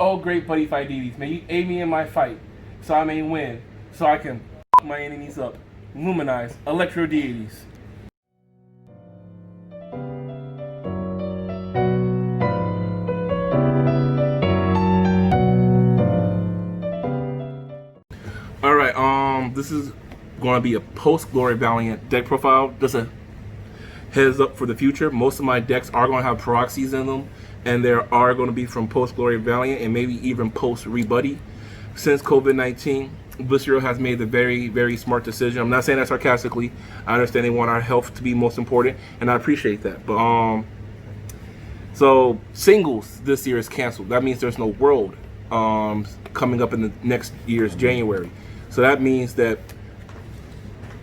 Oh, great Buddyfight deities, may you aid me in my fight, so I may win, so I can my enemies up. Luminize Electrodeities. Alright, this is going to be a post-Glory Valiant deck profile. Just a heads up for the future. Most of my decks are going to have proxies in them, and there are going to be from post-Glory Valiant and maybe even post-Rebuddy. Since COVID-19, Blizzard has made the very, very smart decision. I'm not saying that sarcastically. I understand they want our health to be most important, and I appreciate that. But so singles this year is canceled. That means there's no World coming up in the next year's January. So that means that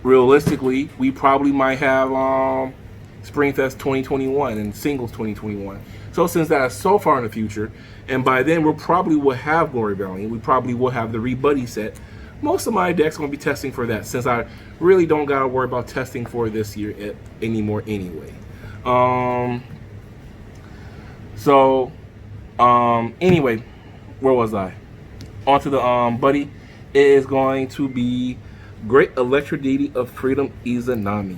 realistically, we probably might have Springfest 2021 and Singles 2021. So since that is so far in the future, and by then we probably will have Glory Valiant, we probably will have the Rebuddy set. Most of my decks are going to be testing for that, since I really don't got to worry about testing for this year anymore anyway. Anyway, where was I? On to the Buddy. It is going to be Great Electrodeity of Freedom, Izanami.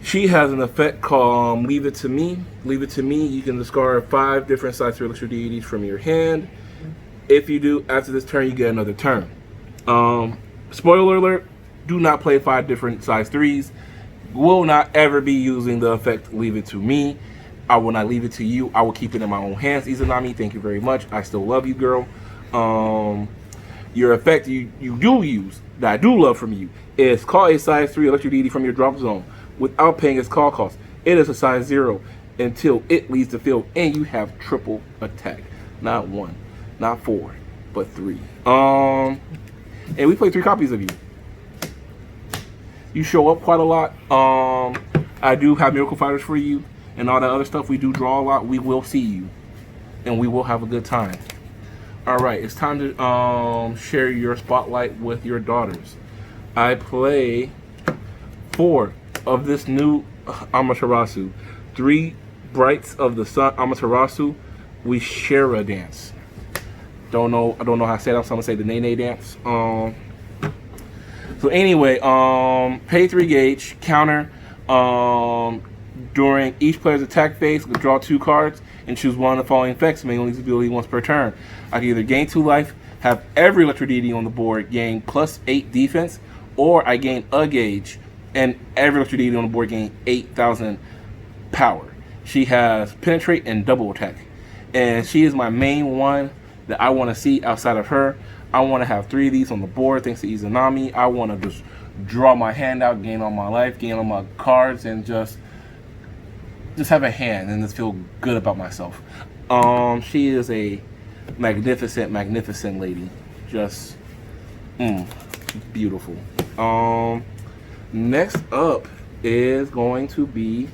She has an effect called Leave It To Me. Leave It To Me, you can discard 5 different size 3 Electrodeities from your hand. If you do, after this turn, you get another turn. Spoiler alert, do not play 5 different size 3s. Will not ever be using the effect Leave It To Me. I will not leave it to you. I will keep it in my own hands, Izanami. Thank you very much. I still love you, girl. Your effect you do use, that I do love from you, is call a size 3 Electrodeity from your drop zone without paying its call cost. It is a size 0 until it leaves the field, and you have triple attack. Not 1, not 4, but 3. And we play 3 copies of you. You show up quite a lot. I do have Miracle Fighters for you, and all that other stuff. We do draw a lot. We will see you, and we will have a good time. Alright, it's time to share your spotlight with your daughters. I play 4 of this new Amaterasu. 3 Brights of the Sun Amaterasu. We share a dance. I don't know how to say that, so I'm gonna say the Nene dance. So anyway, pay 3 gauge, counter. During each player's attack phase, we draw 2 cards and choose one of the following effects. May only use ability once per turn. I can either gain 2 life, have every Electrodeity on the board gain +8 defense, or I gain a gauge and every Electrodeity on the board gain 8,000 power. She has penetrate and double attack, and she is my main one that I want to see outside of her. I want to have 3 of these on the board thanks to Izanami. I want to just draw my hand out, gain all my life, gain all my cards, and just have a hand and just feel good about myself. She is a magnificent lady. Just beautiful. Next up is going to be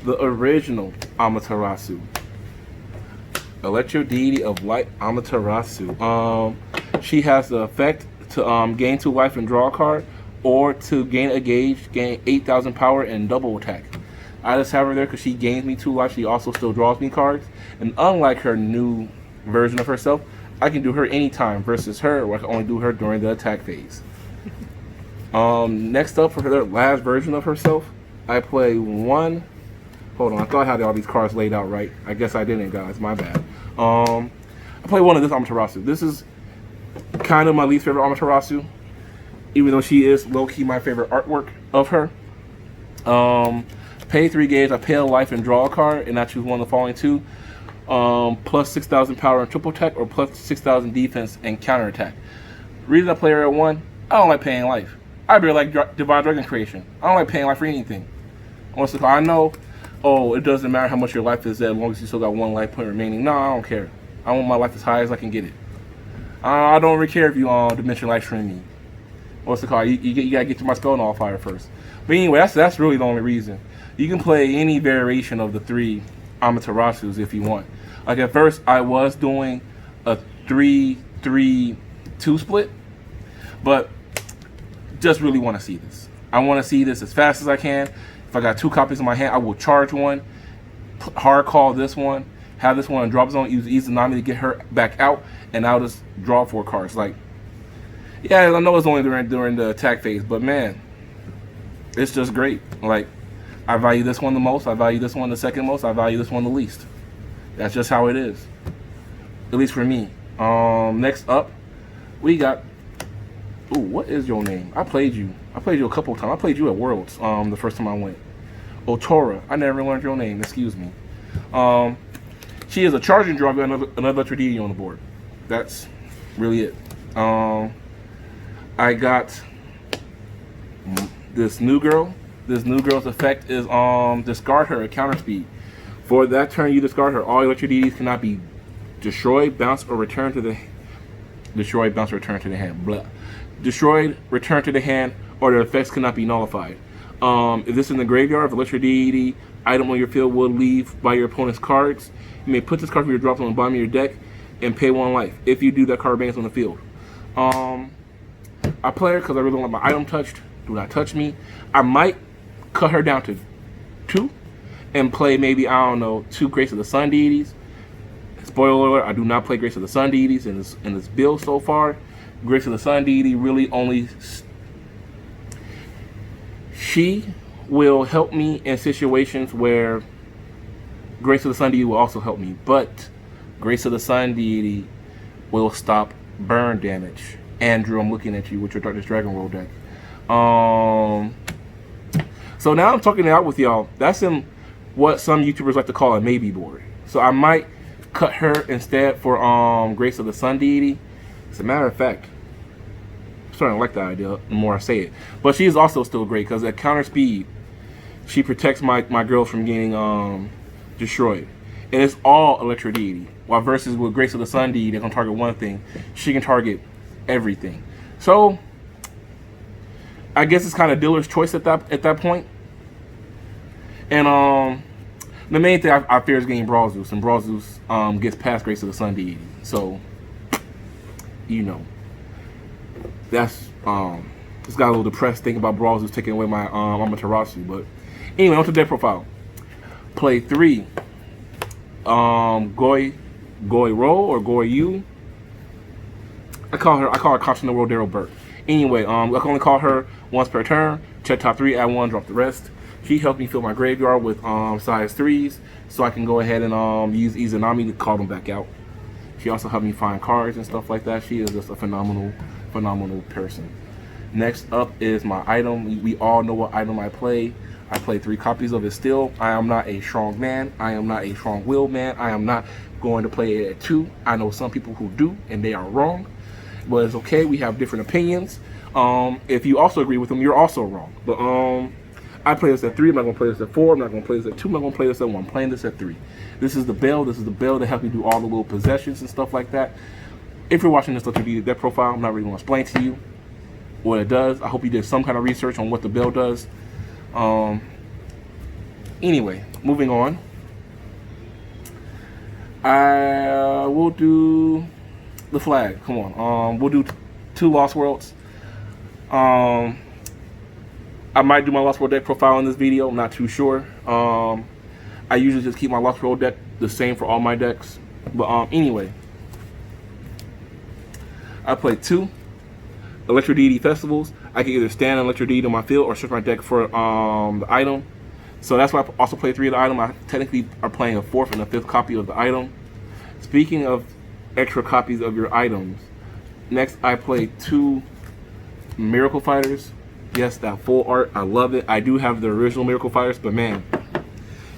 the original Amaterasu. Electrodeity of Light Amaterasu. She has the effect to gain 2 life and draw a card, or to gain a gauge, gain 8,000 power and double attack. I just have her there because she gains me 2 life. She also still draws me cards. And unlike her new version of herself, I can do her anytime versus her, where I can only do her during the attack phase. Next up, for her last version of herself, I play 1. Hold on, I thought I had all these cards laid out right. I guess I didn't, guys. My bad. I play 1 of this Amaterasu. This is kind of my least favorite Amaterasu, even though she is low-key my favorite artwork of her. Pay 3 gauge, I pay a life and draw a card, and I choose one of the following 2. Plus 6,000 power and triple attack, or plus 6,000 defense and counter attack. Reason I play her at 1, I don't like paying life. I really like Divine Dragon Creation. I don't like paying life for anything. I know, it doesn't matter how much your life is as long as you still got 1 life point remaining. No, I don't care. I want my life as high as I can get it. I don't really care if you Dimension Life Stream me. You gotta get to my Spell Nullifier first. But anyway, that's really the only reason. You can play any variation of the 3 Amaterasus if you want. Like at first, I was doing a 3-3-2 split, but just really want to see this. I want to see this as fast as I can. If I got 2 copies in my hand, I will charge 1, hard call this one, have this one in drop zone, use Izanami to get her back out, and I'll just draw 4 cards. Like, yeah, I know it's only during the attack phase, but man, it's just great. Like, I value this one the most, I value this one the second most, I value this one the least. That's just how it is, at least for me. Next up, we got, ooh, what is your name? I played you a couple times. I played you at Worlds, the first time I went. Otora, I never learned your name, excuse me. She is a charging draw, another Electrodeity on the board. That's really it. I got this new girl. This new girl's effect is discard her at counter speed. For that turn you discard her, all Electrodeities cannot be destroyed, bounce, or return to the destroyed, bounce, or return to the hand. Blah. Destroyed, return to the hand, or their effects cannot be nullified. If this is in the graveyard, if Electrodeity item on your field will leave by your opponent's cards, you may put this card from your drop zone on the bottom of your deck and pay 1 life. If you do, that card remains on the field. I play her because I really don't want my item touched. Do not touch me. I might cut her down to 2 and play maybe, I don't know, 2 Grace of the Sun Deities. Spoiler alert, I do not play Grace of the Sun Deities in this build so far. Grace of the Sun Deity really only... She will help me in situations where Grace of the Sun Deity will also help me, but Grace of the Sun Deity will stop burn damage. Andrew, I'm looking at you with your Darkness Dragon Roll deck. So now I'm talking it out with y'all. That's in what some YouTubers like to call a maybe board. So I might cut her instead for Grace of the Sun Deity. As a matter of fact, I'm starting to like that idea the more I say it. But she is also still great because at counter speed, she protects my girls from getting destroyed. And it's all Electrodeity. While versus with Grace of the Sun Deity, they can target one thing. She can target everything. So I guess it's kind of dealer's choice at that point. And the main thing I fear is getting Brawl Zeus, and Brawl Zeus gets past Grace of the Sun Deity. So you know, that's just got a little depressed thinking about Brawl Zeus taking away my Amaterasu. But anyway, on to deck profile. Play 3 Goi Ro or Goi Yu. I call her Continental World Daryl Burke. Anyway, I can only call her once per turn. Check top 3, add 1, drop the rest. She helped me fill my graveyard with size 3s, so I can go ahead and use Izanami to call them back out. She also helped me find cards and stuff like that. She is just a phenomenal person. Next up is my item. We all know what item I play. I play 3 copies of it still. I am not a strong man. I am not a strong-willed man. I am not going to play it at 2. I know some people who do, and they are wrong. But it's okay. We have different opinions. If you also agree with them, you're also wrong. But I play this at 3. I'm not going to play this at 4. I'm not going to play this at 2. I'm not going to play this at 1. I'm playing this at 3. This is the bell. This is the bell that helps me do all the little possessions and stuff like that. If you're watching this deck profile, I'm not really going to explain to you what it does. I hope you did some kind of research on what the bell does. Anyway, moving on. I will do the flag. Come on. We'll do 2 Lost Worlds. I might do my Lost World deck profile in this video. I'm not too sure. I usually just keep my Lost World deck the same for all my decks. But anyway, I play 2 Electrodeity Festivals. I can either stand an Electrodeity on my field or search my deck for the item. So that's why I also play 3 of the item. I technically are playing a 4th and a 5th copy of the item. Speaking of extra copies of your items, next I play 2 Miracle Fighters. Yes, that full art, I love it. I do have the original Miracle Fighters, but man,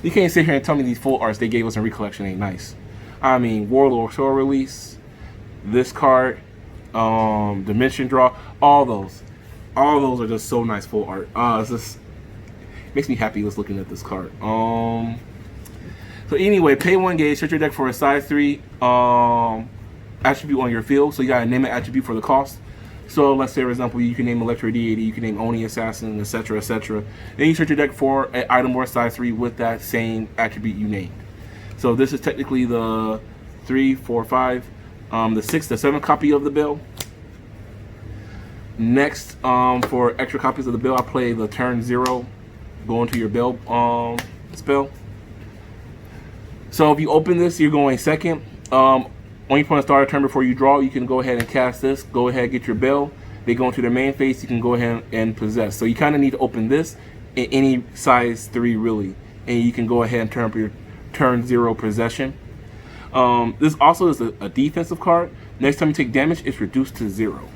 you can't sit here and tell me these full arts they gave us in Recollection ain't nice. I mean, Warlord Soul Release, this card, Dimension Draw, all those are just so nice full art. It's just makes me happy just looking at this card. So anyway, pay 1 gauge, search your deck for a size 3 attribute on your field. So you gotta name an attribute for the cost. So let's say, for example, you can name Electrodeity, you can name Oni Assassin, etc., etc. Then you search your deck for an item or size 3 with that same attribute you named. So this is technically the 3, 4, 5, the 6, the 7 copy of the bill. Next, for extra copies of the bill, I play the turn 0, go into your bill spell. So if you open this, you're going second. When you want to start a turn before you draw, you can go ahead and cast this. Go ahead and get your bell. They go into their main phase. You can go ahead and possess. So you kind of need to open this in any size 3 really, and you can go ahead and turn up your turn 0 possession. This also is a defensive card. Next time you take damage, it's reduced to 0.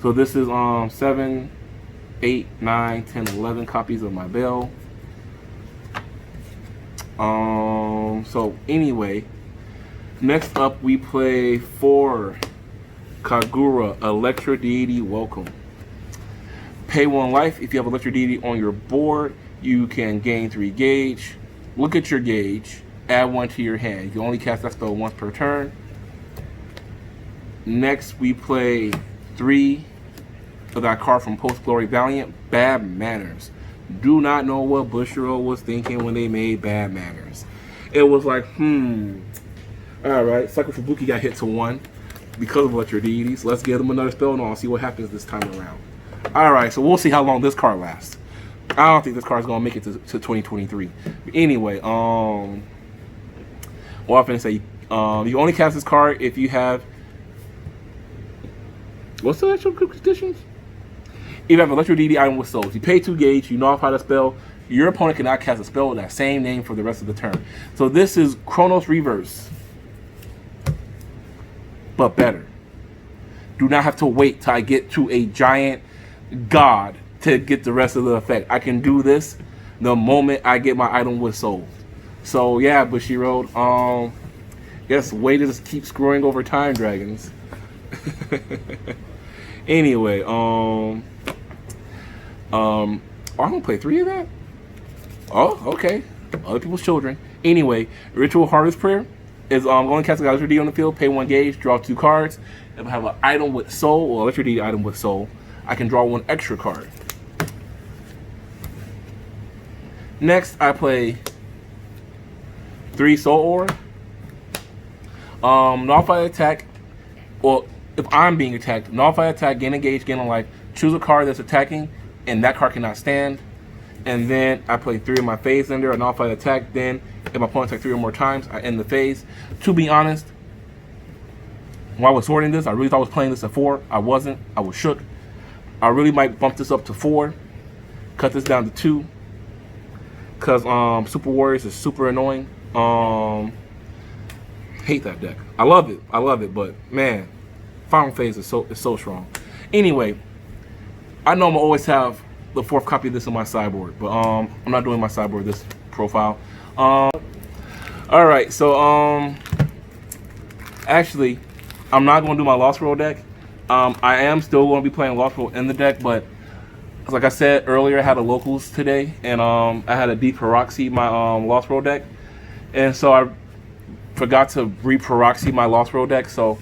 So this is 7, 8, 9, 10, 11 copies of my bell. So anyway, next up we play 4 Kagura Electrodeity Welcome. Pay 1 life. If you have Electrodeity on your board, you can gain 3 gauge. Look at your gauge. Add 1 to your hand. You can only cast that spell once per turn. Next, we play 3 of that card from Post Valiant, Bad Manners. Do not know what Bushiroad was thinking when they made Bad Manners. It was like, alright, Cycle Fubuki got hit to 1 because of Electrodeities. Let's give them another spell and I'll see what happens this time around. Alright, so we'll see how long this card lasts. I don't think this card is going to make it to 2023. But anyway, what I'm going to say, you only cast this card if you have, what's the actual conditions? If you have Electrodeity item with souls, you pay 2 gauge, you nullify the spell, your opponent cannot cast a spell with that same name for the rest of the turn. So this is Chronos Reverse, but better. Do not have to wait till I get to a giant god to get the rest of the effect. I can do this the moment I get my item with soul. So yeah, Bushiroad, guess way to just keep screwing over time dragons. Anyway, I'm gonna play 3 of that. Oh, okay. Other people's children. Anyway, Ritual Harvest Prayer is going to cast a Electrodeity on the field, pay 1 gauge, draw 2 cards. If I have an item with soul or Electrodeity item with soul, I can draw 1 extra card. Next, I play 3 Soul Ore. Nullify attack. Well, if I'm being attacked, nullify attack, gain a gauge, gain a life. Choose a card that's attacking, and that card cannot stand. And then I play 3 of my phase ender, I nullify attack. Then, if my opponent attacks 3 or more times, I end the phase. To be honest, while I was sorting this, I really thought I was playing this at 4. I wasn't. I was shook. I really might bump this up to 4. Cut this down to 2. Because Super Warriors is super annoying. Hate that deck. I love it, but man, final phase is so strong. Anyway, I know I'm gonna always have the 4th copy of this in my sideboard, but I'm not doing my sideboard this profile. Alright, so actually I'm not gonna do my Lost World deck. I am still gonna be playing Lost World in the deck, but like I said earlier, I had a locals today, and I had to deproxy my Lost World deck, and so I forgot to reproxy my Lost World deck. So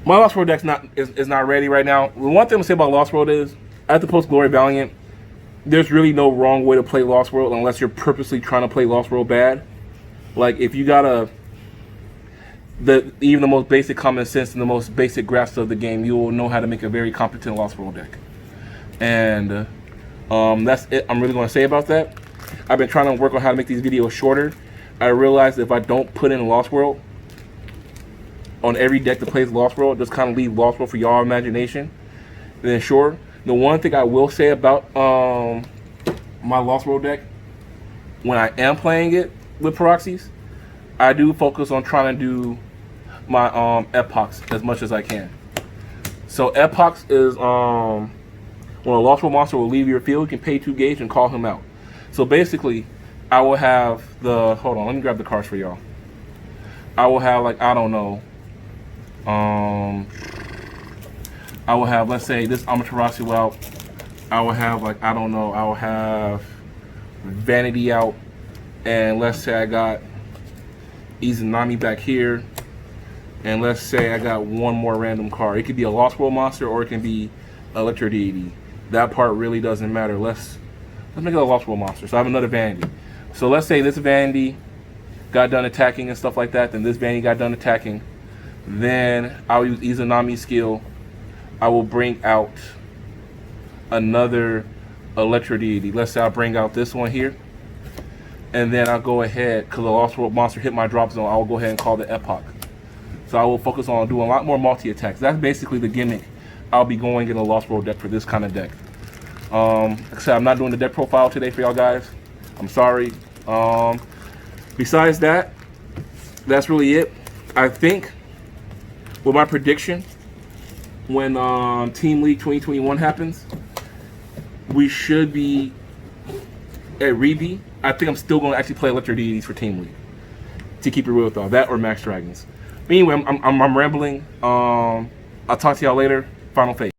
my Lost World deck's is not ready right now. The one thing to say about Lost World is, at the Post Valiant, there's really no wrong way to play Lost World unless you're purposely trying to play Lost World bad. Like if you got even the most basic common sense and the most basic grasp of the game, you will know how to make a very competent Lost World deck. And that's it I'm really going to say about that. I've been trying to work on how to make these videos shorter. I realized if I don't put in Lost World on every deck that plays Lost World, just kind of leave Lost World for y'all imagination, then sure. The one thing I will say about my Lost World deck, when I am playing it with proxies, I do focus on trying to do my epochs as much as I can. So epochs is when a Lost World monster will leave your field, you can pay 2 gauge and call him out. So basically, I will have the, hold on, let me grab the cards for y'all. I will have, like, I don't know, I will have, let's say, this Amaterasu out. I will have, like, I don't know, I will have Vanity out. And let's say I got Izanami back here. And let's say I got 1 more random card. It could be a Lost World monster or it can be Electrodeity. That part really doesn't matter. Let's make it a Lost World monster. So I have another Vanity. So let's say this Vanity got done attacking and stuff like that. Then this Vanity got done attacking. Then I'll use Izanami's skill. I will bring out another Electrodeity. Let's say I'll bring out this one here. and then I'll go ahead, because the Lost World monster hit my drop zone, I will go ahead and call the Epoch. So I will focus on doing a lot more multi-attacks. That's basically the gimmick I'll be going in the Lost World deck for this kind of deck. Like I said, I'm not doing the deck profile today for y'all guys. I'm sorry. Besides that, that's really it. I think with my prediction, when Team League 2021 happens, we should be at Rebi. I think I'm still going to actually play Electrodeities for Team League, to keep it real with y'all. That or Max Dragons. Anyway, I'm rambling. I'll talk to y'all later. Final phase.